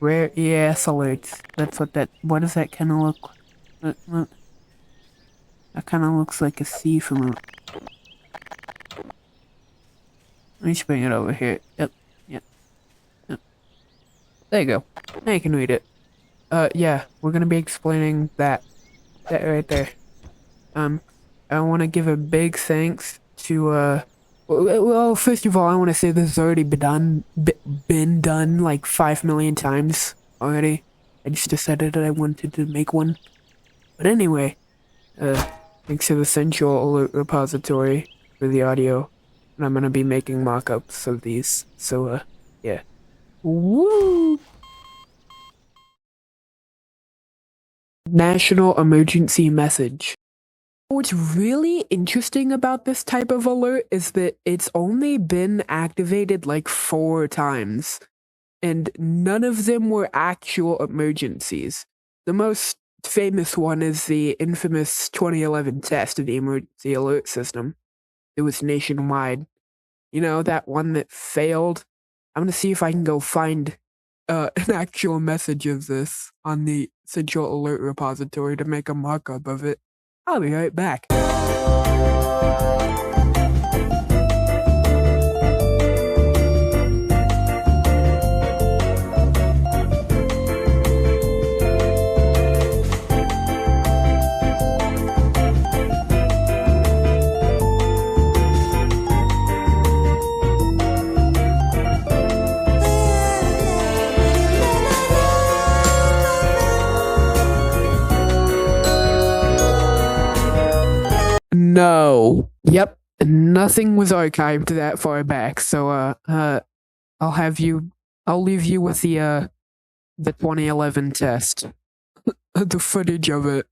Rare EAS alerts. That's what does that kind of look? That kind of looks like a C from a. Let me just bring it over here. Yep. Yep. There you go. Now you can read it. Yeah, we're gonna be explaining that right there. I want to give a big thanks to well, first of all, I want to say this has already been done like 5 million times already. I just decided that I wanted to make one. But anyway, thanks to the Central Alert Repository for the audio, and I'm gonna be making mock-ups of these. So, yeah. Woo! National emergency message. What's really interesting about this type of alert is that it's only been activated like 4 times, and none of them were actual emergencies. The most famous one is the infamous 2011 test of the emergency alert system. It was nationwide. You know, that one that failed? I'm gonna see if I can go find an actual message of this on the Central Alert Repository to make a mock-up of it. I'll be right back. No. Yep. Nothing was archived that far back. So I'll leave you with the 2011 test. The footage of it.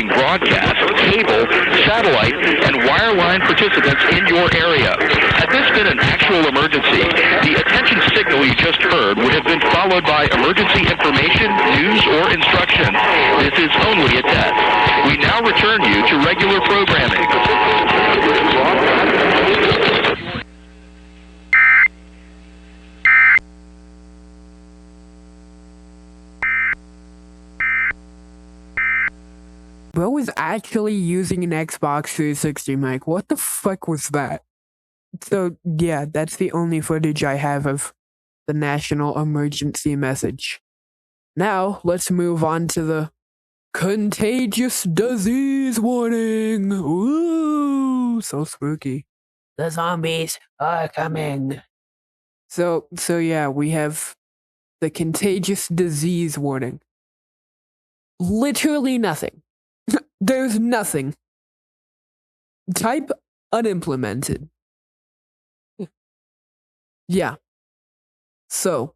Broadcast, cable, satellite, and wireline participants in your area. Had this been an actual emergency, the attention signal you just heard would have been followed by emergency information, news, or instruction. This is only a test. We now return you to regular programming. Bro was actually using an Xbox 360 mic. What the fuck was that? So, yeah, that's the only footage I have of the national emergency message. Now, let's move on to the Contagious Disease Warning. Ooh, so spooky. The zombies are coming. So yeah, we have the Contagious Disease Warning. Literally nothing. There's nothing. Type unimplemented. Yeah. So,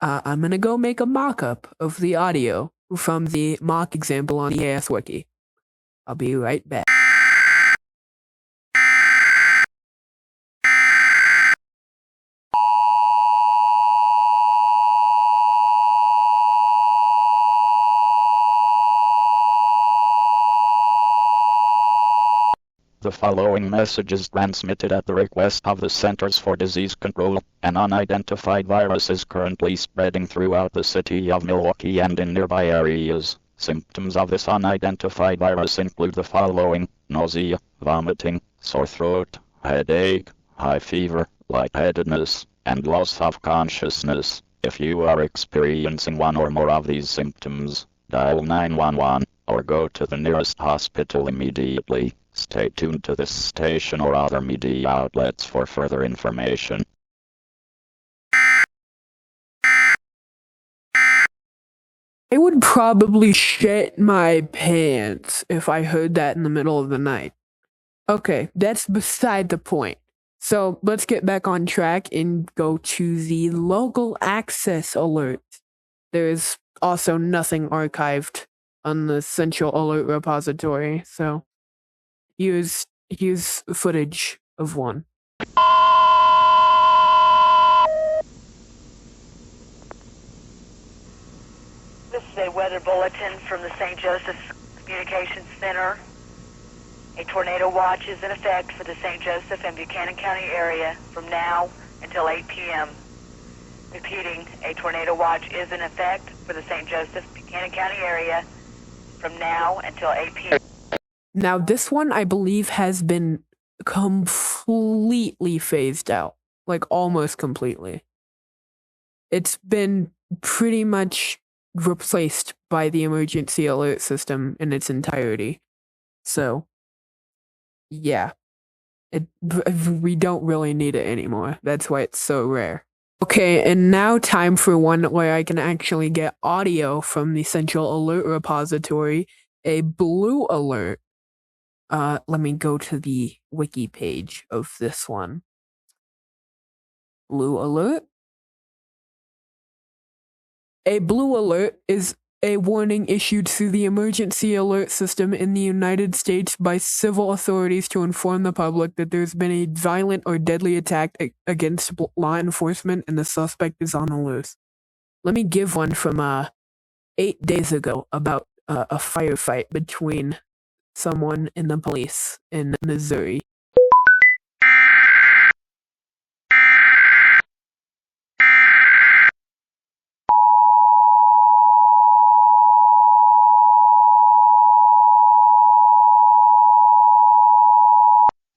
I'm gonna go make a mock-up of the audio from the mock example on the EAS wiki. I'll be right back. The following message is transmitted at the request of the Centers for Disease Control. An unidentified virus is currently spreading throughout the city of Milwaukee and in nearby areas. Symptoms of this unidentified virus include the following: nausea, vomiting, sore throat, headache, high fever, lightheadedness, and loss of consciousness. If you are experiencing one or more of these symptoms, dial 911 or go to the nearest hospital immediately. Stay tuned to this station or other media outlets for further information. I would probably shit my pants if I heard that in the middle of the night. Okay, that's beside the point. So let's get back on track and go to the local access alert. There is also nothing archived on the Central Alert Repository, so here's here's footage of one. This is a weather bulletin from the St. Joseph's Communications Center. A tornado watch is in effect for the St. Joseph and Buchanan County area from now until 8 p.m. Repeating, a tornado watch is in effect for the St. Joseph, Buchanan County area from now until 8 p.m. Now, this one, I believe, has been completely phased out. Like, almost completely. It's been pretty much replaced by the emergency alert system in its entirety. So, yeah. We don't really need it anymore. That's why it's so rare. Okay, and now time for one where I can actually get audio from the Central Alert Repository. A blue alert. Let me go to the wiki page of this one. Blue alert? A blue alert is a warning issued through the emergency alert system in the United States by civil authorities to inform the public that there's been a violent or deadly attack against law enforcement and the suspect is on the loose. Let me give one from 8 days ago about a firefight between someone and the police in Missouri.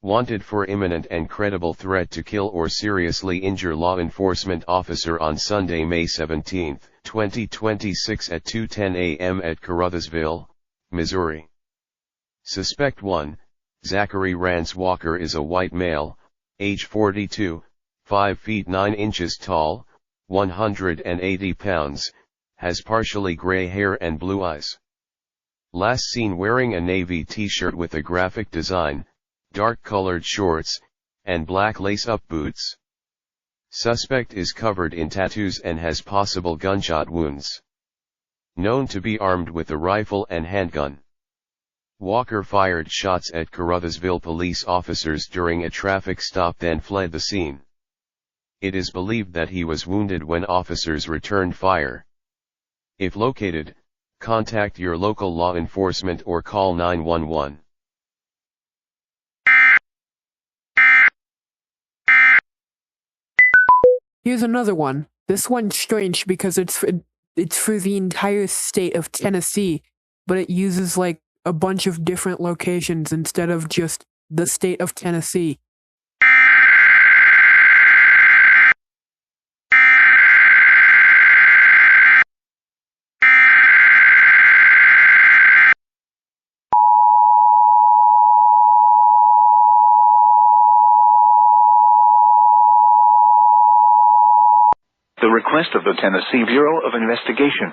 Wanted for imminent and credible threat to kill or seriously injure law enforcement officer on Sunday, May 17, 2026 at 2:10 a.m. at Caruthersville, Missouri. Suspect 1, Zachary Rance Walker, is a white male, age 42, 5 feet 9 inches tall, 180 pounds, has partially gray hair and blue eyes. Last seen wearing a navy t-shirt with a graphic design, dark-colored shorts, and black lace-up boots. Suspect is covered in tattoos and has possible gunshot wounds. Known to be armed with a rifle and handgun. Walker fired shots at Caruthersville police officers during a traffic stop, then fled the scene. It is believed that he was wounded when officers returned fire. If located, contact your local law enforcement or call 911. Here's another one. This one's strange because it's for the entire state of Tennessee, but it uses like a bunch of different locations instead of just the state of Tennessee. The request of the Tennessee Bureau of Investigation.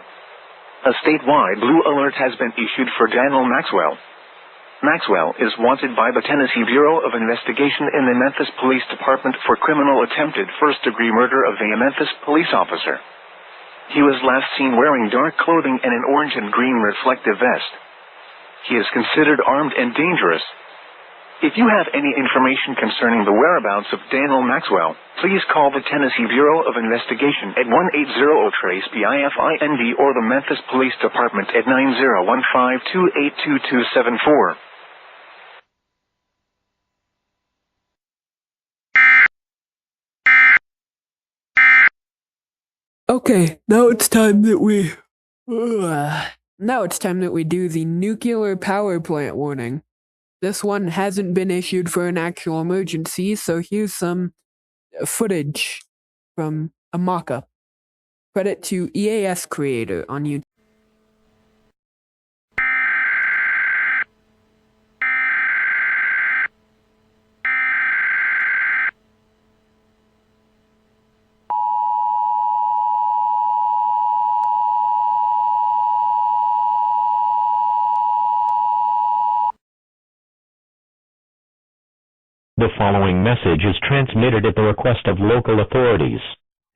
A statewide blue alert has been issued for Daniel Maxwell. Maxwell is wanted by the Tennessee Bureau of Investigation in the Memphis Police Department for criminal attempted first-degree murder of a Memphis police officer. He was last seen wearing dark clothing and an orange and green reflective vest. He is considered armed and dangerous. If you have any information concerning the whereabouts of Daniel Maxwell, please call the Tennessee Bureau of Investigation at 1-800-TRACE-BIFIND or the Memphis Police Department at 9015282274. Okay, now it's time that we do the nuclear power plant warning. This one hasn't been issued for an actual emergency, so here's some footage from a mock-up. Credit to EAS Creator on YouTube. The following message is transmitted at the request of local authorities.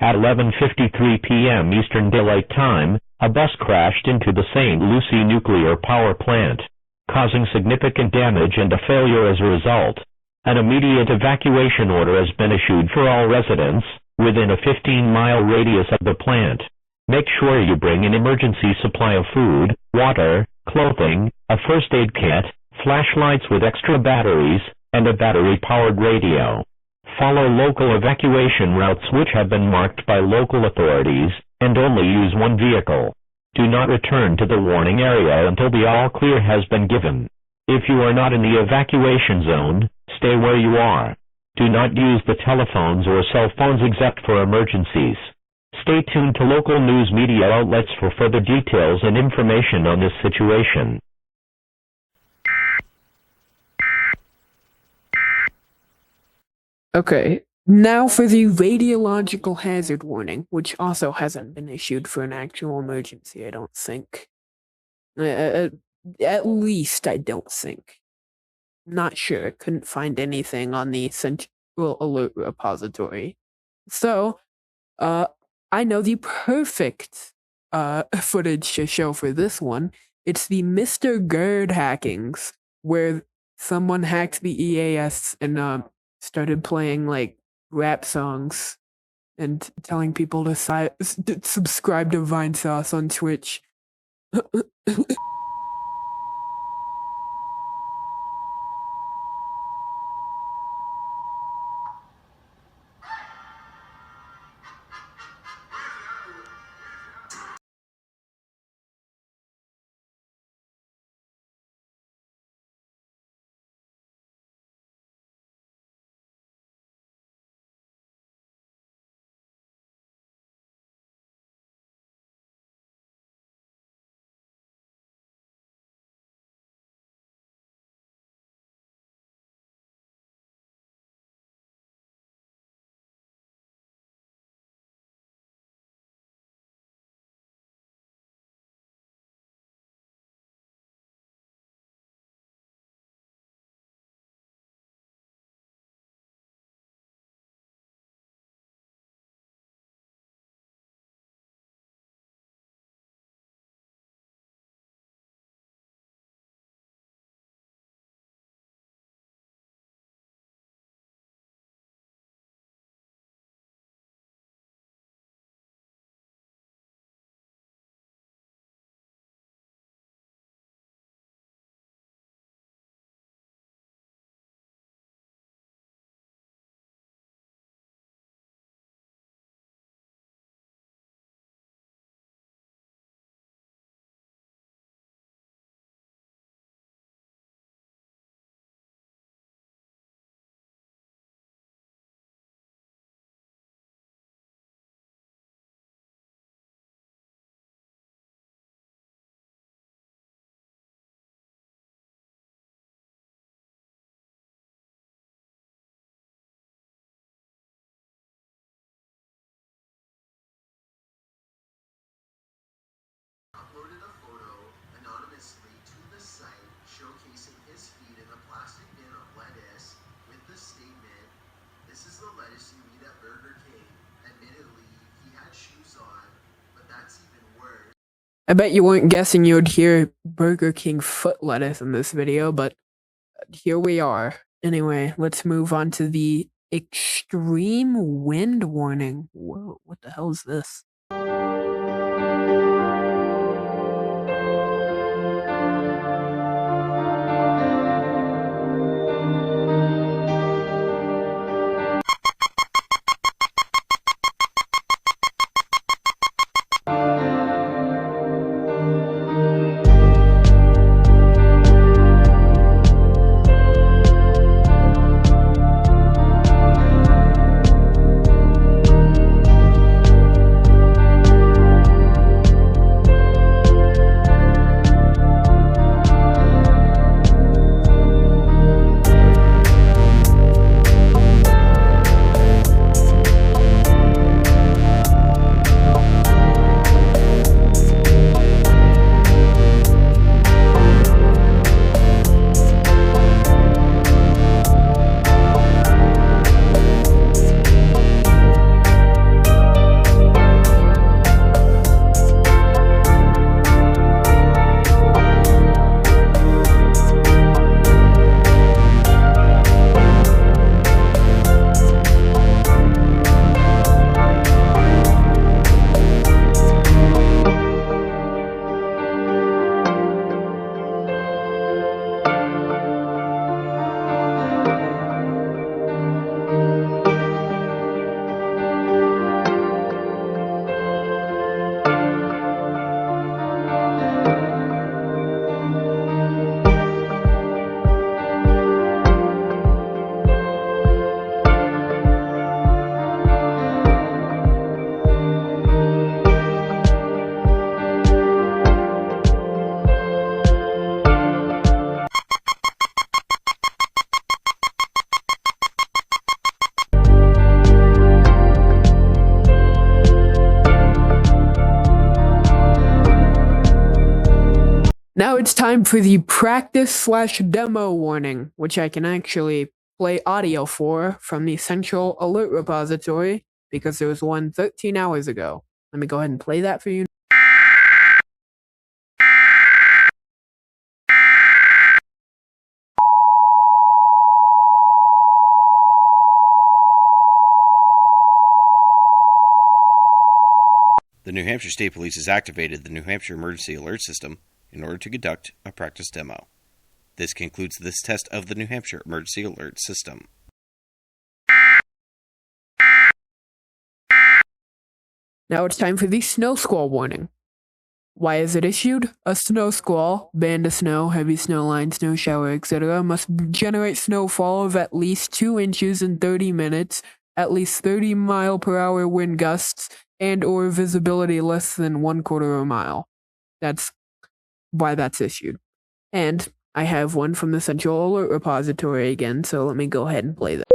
At 11:53 p.m. Eastern Daylight Time, a bus crashed into the St. Lucie nuclear power plant, causing significant damage and a failure as a result. An immediate evacuation order has been issued for all residents within a 15-mile radius of the plant. Make sure you bring an emergency supply of food, water, clothing, a first aid kit, flashlights with extra batteries, and a battery-powered radio. Follow local evacuation routes which have been marked by local authorities, and only use one vehicle. Do not return to the warning area until the all-clear has been given. If you are not in the evacuation zone, stay where you are. Do not use the telephones or cell phones except for emergencies. Stay tuned to local news media outlets for further details and information on this situation. Okay, now for the radiological hazard warning, which also hasn't been issued for an actual emergency, I don't think. At least I don't think. Not sure. Couldn't find anything on the central alert repository. So, I know the perfect footage to show for this one. It's the Mr. GERDE hackings, where someone hacked the EAS and started playing like rap songs and telling people to subscribe to Vine Sauce on Twitch. Uploaded a photo anonymously to the site showcasing his feet in a plastic bin of lettuce with the statement, "This is the lettuce you eat at Burger King." Admittedly, he had shoes on, but that's even worse. I bet you weren't guessing you would hear Burger King foot lettuce in this video, but here we are. Anyway, let's move on to the extreme wind warning. Whoa, what the hell is this? Now it's time for the practice/demo warning, which I can actually play audio for from the Central Alert Repository because there was one 13 hours ago. Let me go ahead and play that for you. The New Hampshire State Police has activated the New Hampshire Emergency Alert System in order to conduct a practice demo. This concludes this test of the New Hampshire Emergency Alert System. Now it's time for the snow squall warning. Why is it issued? A snow squall, band of snow, heavy snow line, snow shower, etc. must generate snowfall of at least 2 inches in 30 minutes, at least 30-mile-per-hour wind gusts, and or visibility less than 1/4 mile. That's why that's issued. And I have one from the Central Alert Repository again, so let me go ahead and play that.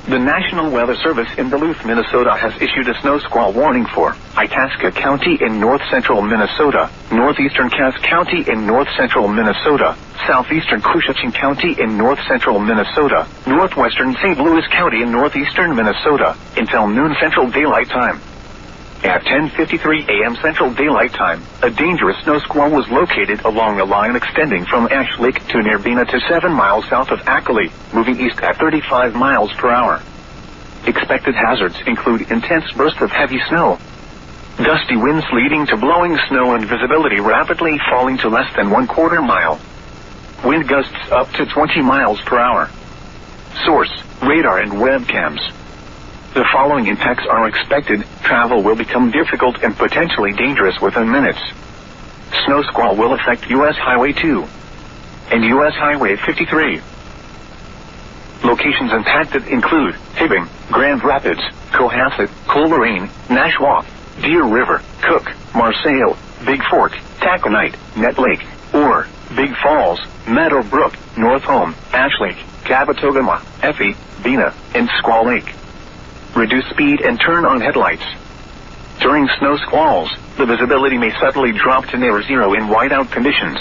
The National Weather Service in Duluth, Minnesota has issued a snow squall warning for Itasca County in north-central Minnesota, northeastern Cass County in north-central Minnesota, southeastern Cushiting County in north-central Minnesota, northwestern St. Louis County in northeastern Minnesota, until noon Central Daylight Time. At 10:53 a.m. Central Daylight Time, a dangerous snow squall was located along a line extending from Ash Lake to near Bena to 7 miles south of Ackley, moving east at 35 miles per hour. Expected hazards include intense bursts of heavy snow, gusty winds leading to blowing snow and visibility rapidly falling to less than 1/4 mile. Wind gusts up to 20 miles per hour. Source: radar and webcams. The following impacts are expected. Travel will become difficult and potentially dangerous within minutes. Snow squall will affect U.S. Highway 2 and U.S. Highway 53. Locations impacted include Hibbing, Grand Rapids, Cohasset, Coleraine, Nashwauk, Deer River, Cook, Marseille, Big Fork, Taconite, Net Lake, Orr, Big Falls, Meadowbrook, North Home, Ash Lake, Cabotogama, Effie, Bena, and Squaw Lake. Reduce speed and turn on headlights. During snow squalls, the visibility may suddenly drop to near zero in whiteout conditions.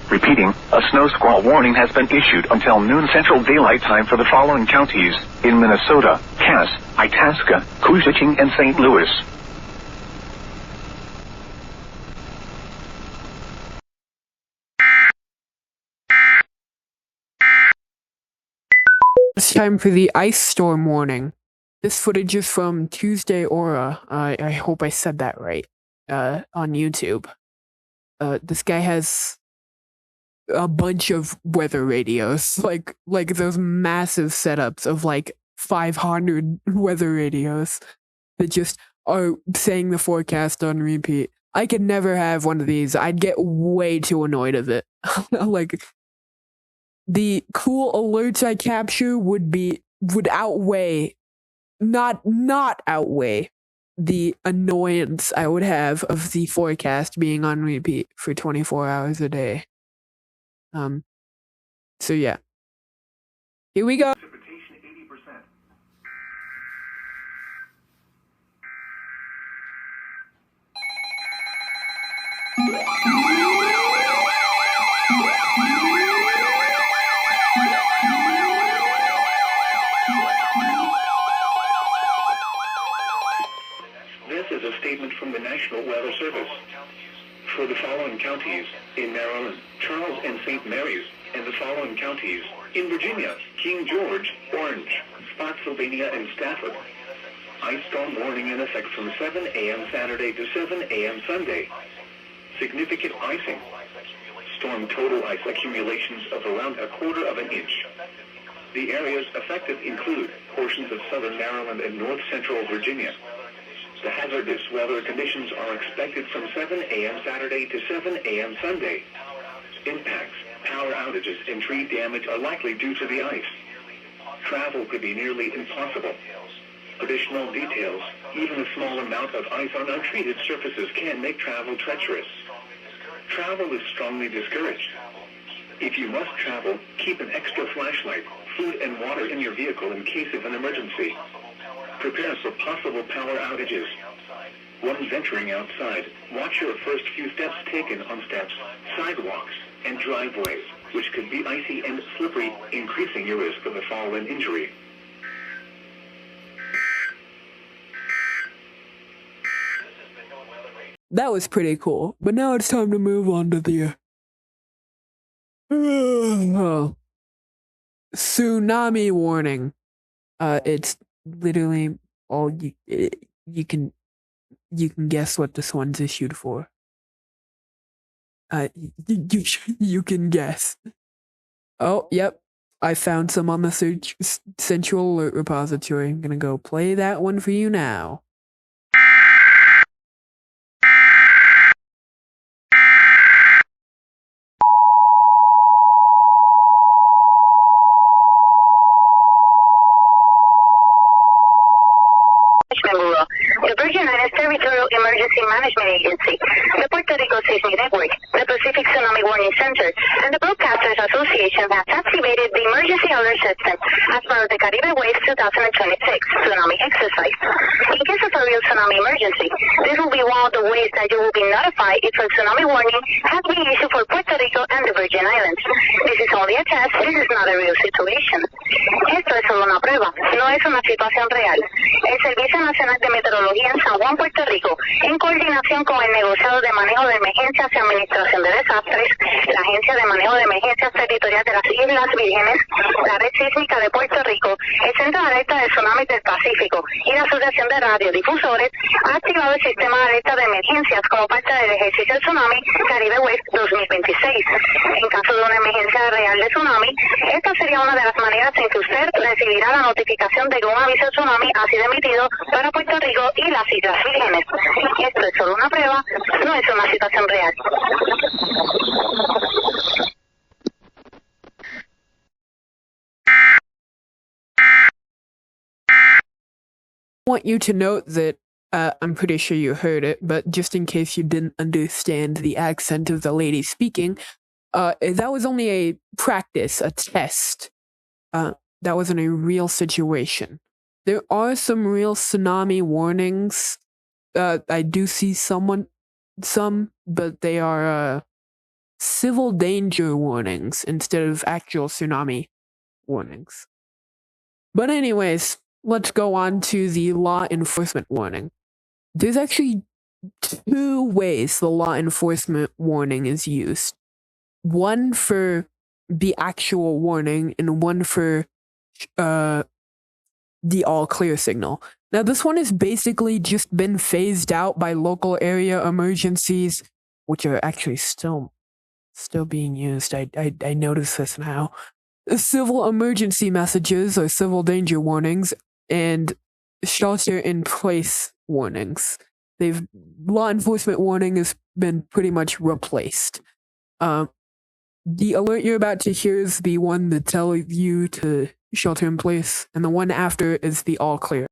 Repeating, a snow squall warning has been issued until noon Central Daylight Time for the following counties in Minnesota: Cass, Itasca, Cushiting, and St. Louis. It's time for the ice storm warning. This footage is from Tuesday Aura. I hope I said that right. On YouTube. This guy has a bunch of weather radios, like those massive setups of like 500 weather radios that just are saying the forecast on repeat. I could never have one of these. I'd get way too annoyed of it. Like, the cool alerts I capture would outweigh, not outweigh the annoyance I would have of the forecast being on repeat for 24 hours a day. So yeah. Here we go. Precipitation 80%. This is a statement from the National Weather Service. For the following counties in Maryland, Charles and St. Mary's, and the following counties in Virginia, King George, Orange, Spotsylvania, and Stafford. Ice storm warning in effect from 7 a.m. Saturday to 7 a.m. Sunday. Significant icing. Storm total ice accumulations of around 1/4 inch. The areas affected include portions of southern Maryland and north central Virginia. The hazardous weather conditions are expected from 7 a.m. Saturday to 7 a.m. Sunday. Impacts, power outages, and tree damage are likely due to the ice. Travel could be nearly impossible. Additional details. Even a small amount of ice on untreated surfaces can make travel treacherous. Travel is strongly discouraged. If you must travel, keep an extra flashlight, food and water in your vehicle in case of an emergency. Prepare for possible power outages. When venturing outside, watch your first few steps taken on steps, sidewalks, and driveways, which could be icy and slippery, increasing your risk of a fall and injury. That was pretty cool. But now it's time to move on to the tsunami warning. It's literally all you can guess what this one's issued for. You can guess. Oh, yep. I found some on the Central Alert repository. I'm gonna go play that one for you now. The Virgin Islands Territorial Emergency Management Agency, the Puerto Rico Seismic Network, the Pacific Tsunami Warning Center, and the Broadcasters Association have activated the emergency alert system as part of the Caribe Waves 2026 tsunami exercise. In case of a real tsunami emergency, this will be one of the ways that you will be notified if a tsunami warning has been issued for Puerto Rico and the Virgin Islands. This is only a test, this is not a real situation. Esto es solo una prueba, no es una situación real. El Servicio Nacional de Meteorología en San Juan, Puerto Rico, en coordinación con el Negociado de Manejo de Emergencias y Administración de Desastres, la Agencia de Manejo de Emergencias Territorial de las Islas Vírgenes, la Red Sísmica de Puerto Rico, el Centro de Alerta de Tsunamis del Pacífico y la Asociación de Radiodifusores ha activado el sistema de alerta de emergencias como parte del ejercicio Tsunami Caribe Wave 2026. En caso de una emergencia real de tsunami, esta sería una de las maneras en que usted recibirá la notificación de que un aviso de tsunami ha sido emitido para Puerto Rico y las Islas Vírgenes. Esto es solo una prueba, no es una situación real. I want you to note that I'm pretty sure you heard it, but just in case you didn't understand the accent of the lady speaking, that was only a practice, a test. That wasn't a real situation. There are some real tsunami warnings. I do see some, but they are civil danger warnings instead of actual tsunami warnings. But anyways, let's go on to the law enforcement warning. There's actually two ways the law enforcement warning is used. One for the actual warning and one for the all clear signal. Now this one has basically just been phased out by local area emergencies, which are actually still being used. I notice this now. Civil emergency messages or civil danger warnings and shelter in place warnings. Law enforcement warning has been pretty much replaced. The alert you're about to hear is the one that tells you to shelter in place, and the one after is the all clear.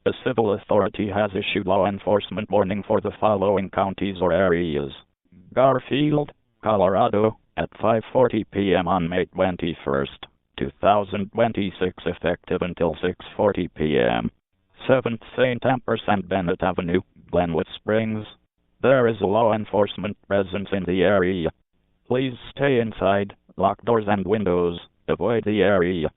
A civil authority has issued law enforcement warning for the following counties or areas. Garfield, Colorado, at 5:40 p.m. on May 21st, 2026, effective until 6:40 p.m. 7th St. Ampersand Bennett Avenue, Glenwood Springs. There is a law enforcement presence in the area. Please stay inside, lock doors and windows, avoid the area.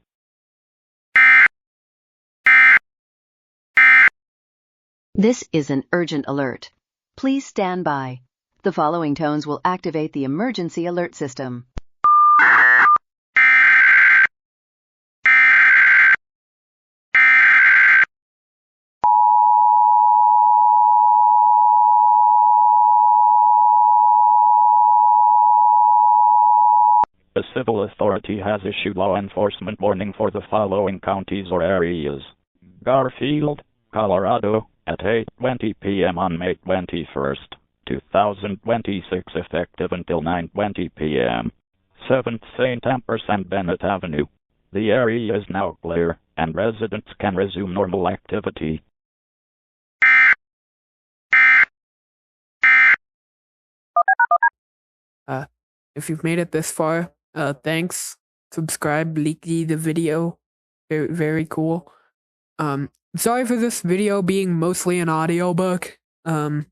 This is an urgent alert. Please stand by. The following tones will activate the emergency alert system. A civil authority has issued law enforcement warning for the following counties or areas. Garfield, Colorado, at 8:20 p.m. on May 21st, 2026, effective until 9:20 p.m. 7th St. Ampersand Bennett Avenue. The area is now clear, and residents can resume normal activity. If you've made it this far, thanks. Subscribe, leaky the video. Very, very cool. Sorry for this video being mostly an audiobook. And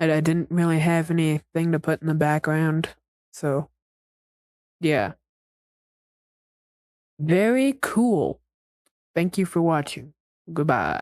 I didn't really have anything to put in the background. So, yeah. Very cool. Thank you for watching. Goodbye.